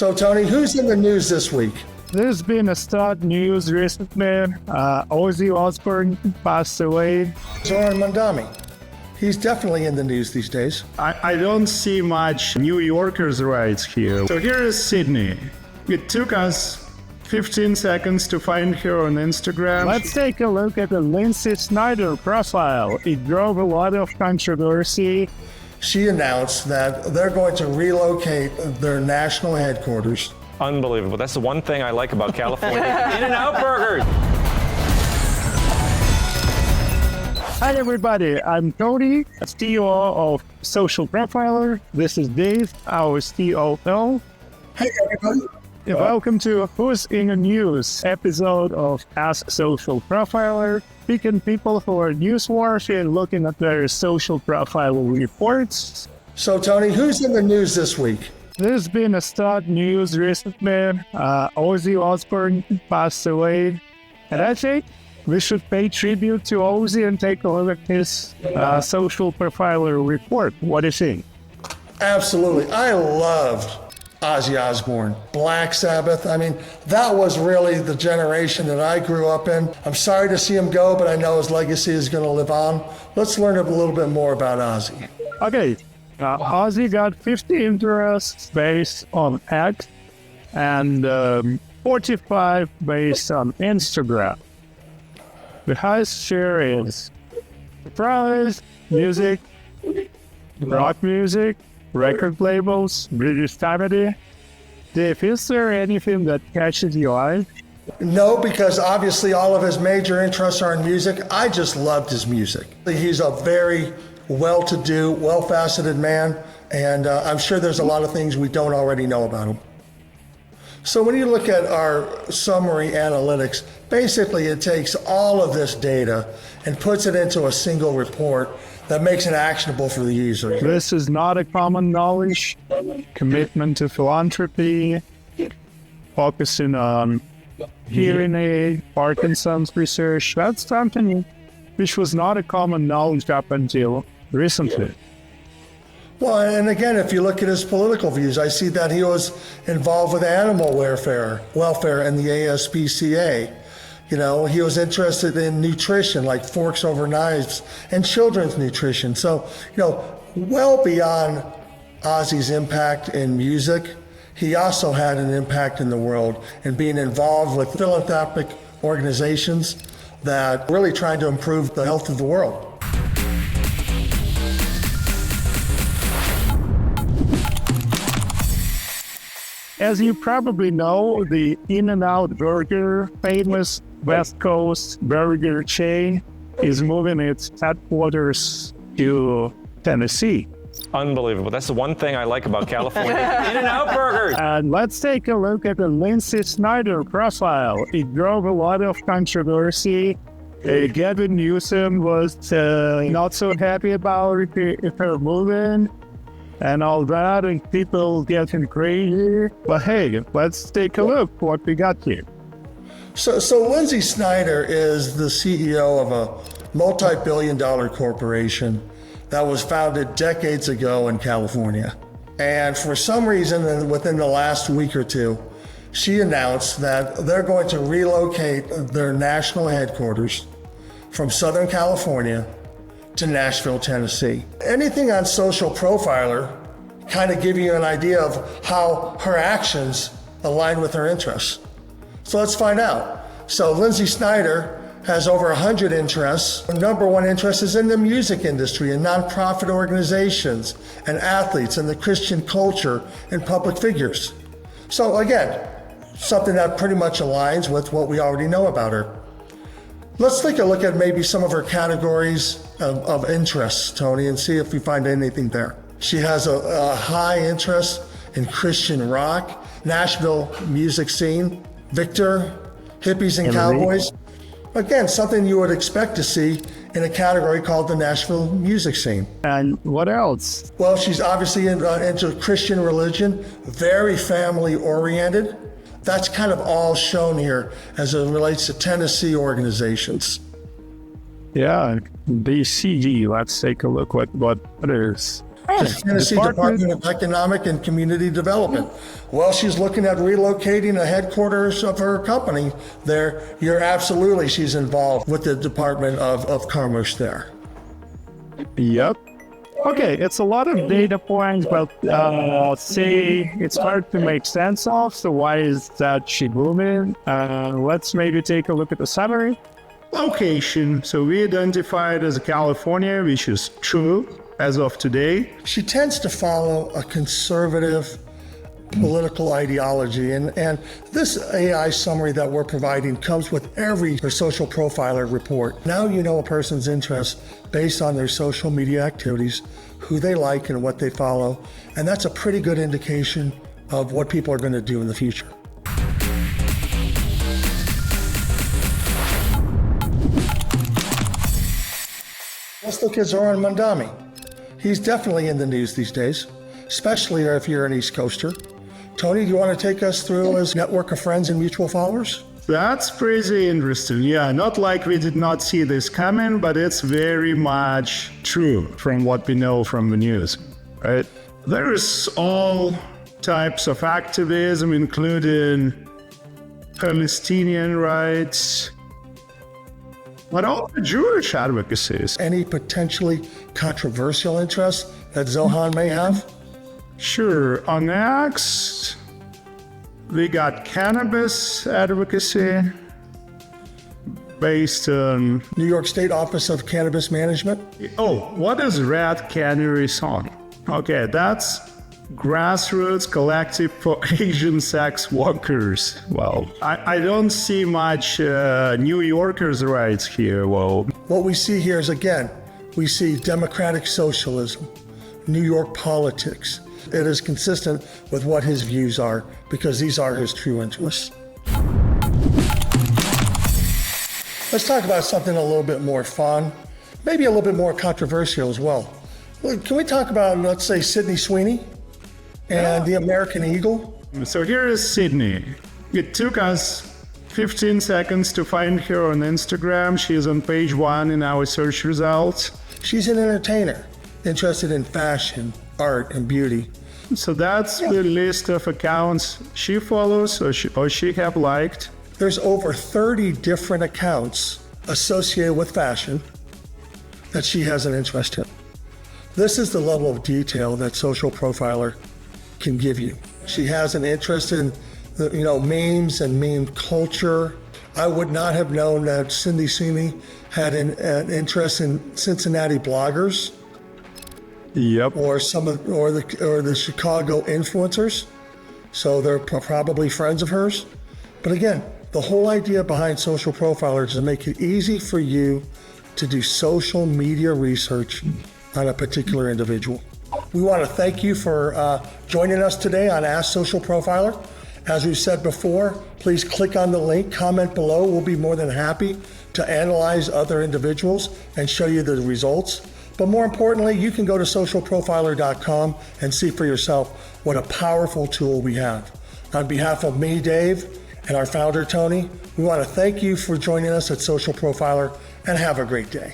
So, Tony, who's in the news this week? There's been a sad news recently. Ozzy Osbourne passed away. Zohra Mandami. He's definitely in the news these days. I don't see much New Yorkers' rights here. So here is Sydney. It took us 15 seconds to find her on Instagram. Let's take a look at the Lindsay Snyder profile. It drove a lot of controversy. She announced that they're going to relocate their national headquarters. Unbelievable. That's the one thing I like about California. In-N-Out Burgers. Hi everybody, I'm Cody, CEO of Socialprofiler. This is Dave, our COO. Hey everybody. Welcome to Who's in the News episode of Ask Social Profiler, picking people who are newsworthy and looking at their social profile reports. So Tony, who's in the news this week? There's been a sad news recently. Ozzy Osbourne passed away, and I think we should pay tribute to Ozzy and take a look at his social profiler report. What do you think? Absolutely. I loved Ozzy Osbourne, Black Sabbath. I mean, that was really the generation that I grew up in. I'm sorry to see him go, but I know his legacy is going to live on. Let's learn a little bit more about Ozzy. Okay, Ozzy got 50 interests based on X and 45 based on Instagram. The highest share is surprise, music, rock music, record labels, British comedy. Dave, is there anything that catches your eye? No, because obviously all of his major interests are in music. I just loved his music. He's a very well-to-do, well-faceted man, and I'm sure there's a lot of things we don't already know about him. So when you look at our summary analytics, basically it takes all of this data and puts it into a single report that makes it actionable for the user. This is not a common knowledge. Commitment to philanthropy, focusing on hearing aid, Parkinson's research. That's something which was not a common knowledge up until recently. Well, and again, if you look at his political views, I see that he was involved with animal welfare and the ASPCA. You know, he was interested in nutrition, like forks over knives, and children's nutrition. So, you know, well beyond Ozzy's impact in music, he also had an impact in the world and being involved with philanthropic organizations that really trying to improve the health of the world. As you probably know, the In-N-Out Burger, famous West Coast burger chain, is moving its headquarters to Tennessee. Unbelievable. That's the one thing I like about California. In-N-Out Burgers. And let's take a look at the Lindsay Snyder profile. It drove a lot of controversy. Gavin Newsom was not so happy about her moving and all that, and people getting crazy. But hey, let's take a look what we got here. So Lindsay Snyder is the CEO of a multi-billion-dollar corporation that was founded decades ago in California. And for some reason, within the last week or two, she announced that they're going to relocate their national headquarters from Southern California to Nashville, Tennessee. Anything on Socialprofiler kind of give you an idea of how her actions align with her interests. So let's find out. So Lindsay Snyder has over 100 interests. Her number one interest is in the music industry and nonprofit organizations and athletes and the Christian culture and public figures. So again, something that pretty much aligns with what we already know about her. Let's take a look at maybe some of her categories of interests, Tony, and see if we find anything there. She has a high interest in Christian rock, Nashville music scene, Victor, hippies and cowboys. Again, something you would expect to see in a category called the Nashville music scene. And what else? Well, she's obviously into Christian religion, very family oriented. That's kind of all shown here as it relates to Tennessee organizations. Yeah, BCG. Let's take a look what it is. The Tennessee Department of Economic and Community Development. Well, she's looking at relocating the headquarters of her company there. She's involved with the Department of Commerce there. Yep. Okay, it's a lot of data points, but say it's hard to make sense of. So why is that she moving? Let's maybe take a look at the summary. Location. So we identified as California, which is true as of today. She tends to follow a conservative political ideology, and this AI summary that we're providing comes with every social profiler report. Now you know a person's interests based on their social media activities, who they like and what they follow, and that's a pretty good indication of what people are going to do in the future. Let's look at Zohra Mandami. He's definitely in the news these days, especially if you're an East Coaster. Tony, do you want to take us through his network of friends and mutual followers? That's pretty interesting. Yeah, not like we did not see this coming, but it's very much true from what we know from the news, right? There is all types of activism, including Palestinian rights, but also Jewish advocacies. Any potentially controversial interests that Zohan may have? Sure. On next, we got cannabis advocacy based on... New York State Office of Cannabis Management. Oh, what is Red Canary Song? Okay, that's Grassroots Collective for Asian Sex Workers. Well, I don't see much New Yorkers' rights here. Well, what we see here is, again, we see democratic socialism, New York politics. It is consistent with what his views are because these are his true interests. Let's talk about something a little bit more fun, maybe a little bit more controversial as well. Can we talk about, let's say, Sydney Sweeney and the American Eagle? So here is Sydney. It took us 15 seconds to find her on Instagram. She is on page 1 in our search results. She's an entertainer, interested in fashion, art, and beauty. So that's the list of accounts she follows or she have liked. There's over 30 different accounts associated with fashion that she has an interest in. This is the level of detail that Social Profiler can give you. She has an interest in, memes and meme culture. I would not have known that Sydney Sweeney had an interest in Cincinnati bloggers. Yep. Or the Chicago influencers. So they're probably friends of hers. But again, the whole idea behind Social Profiler is to make it easy for you to do social media research on a particular individual. We want to thank you for joining us today on Ask Social Profiler. As we said before, please click on the link, comment below. We'll be more than happy to analyze other individuals and show you the results. But more importantly, you can go to socialprofiler.com and see for yourself what a powerful tool we have. On behalf of me, Dave, and our founder, Tony, we want to thank you for joining us at Social Profiler, and have a great day.